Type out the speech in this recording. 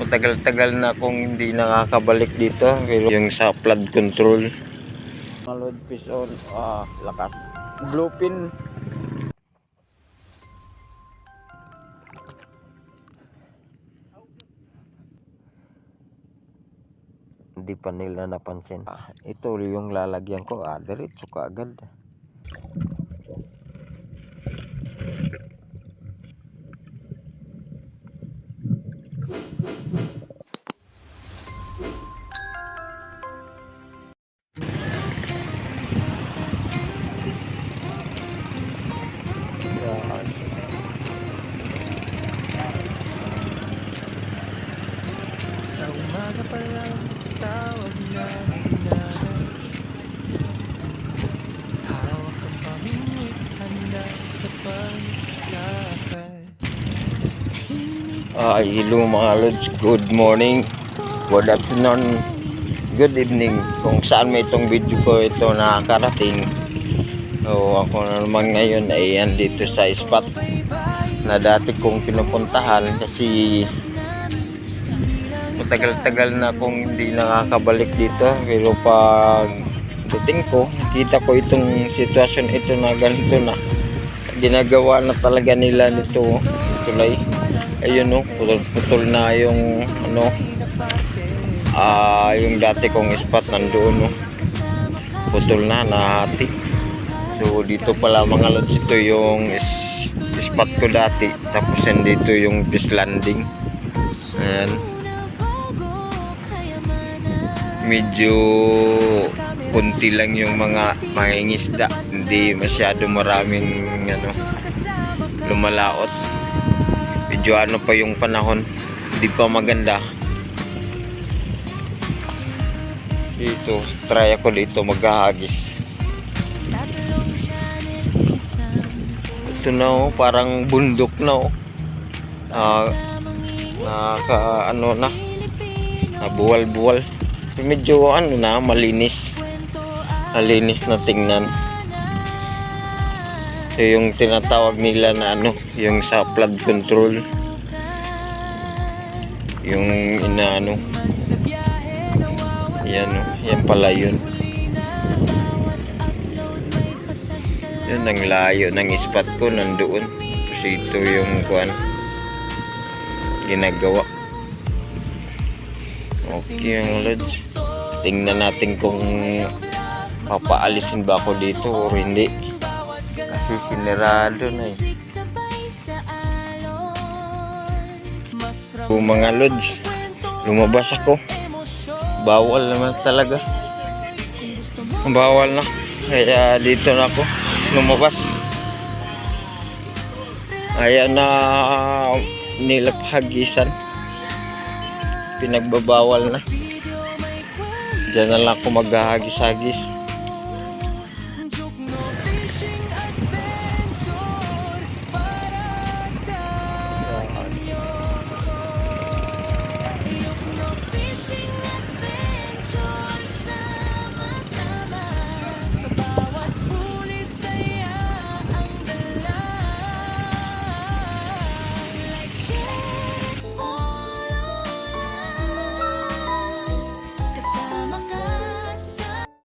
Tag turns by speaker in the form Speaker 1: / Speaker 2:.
Speaker 1: Matagal-tagal na akong hindi nakakabalik dito, pero yung sa flood control. Load fish on, lakas. Bluefin. Hindi pa nila napansin. Ito yung lalagyan ko, diretso ka agad.
Speaker 2: Sa umaga pa lang, tawag na ng nanay. Hawak ang pamimik, handa sa paglakad.
Speaker 1: Hello mga lods, good morning, good afternoon, good evening. Kung saan may itong video ko ito nakakarating. So ako na naman ngayon ay andito sa spot na dati kong pinupuntahan kasi matagal-tagal na akong hindi nakakabalik dito, pero pag dating ko, kita ko itong sitwasyon ito na ganito na ginagawa na talaga nila nito tulay. Ayun no, putol na yung yung dati kong spot nandoon no. Putol na, nahati. So dito pala mga lods, ito yung spot ko dati, tapos dito yung fish landing. Ayan, medyo kunti lang yung mga mangingisda, hindi masyado maraming lumalaot. Medyo pa yung panahon, hindi pa maganda dito. Try ako dito maghahagis. Ito na parang bundok na buwal-buwal. Medyo malinis na tingnan. So yung tinatawag nila na yung sa flood control, yung yan pala yun. Yun ang layo ng spot ko, nandoon. Kasi ito yung ginagawa. Okay yung lods, tingnan natin kung papaalisin ba ako dito o hindi, kasi sinirado na mga lods, lumabas ako. Bawal naman talaga, bawal na, kaya dito na ako lumabas. Ayan na nilaphagisan, pinagbabawal na. Diyan na lang ako maghahagis-hagis.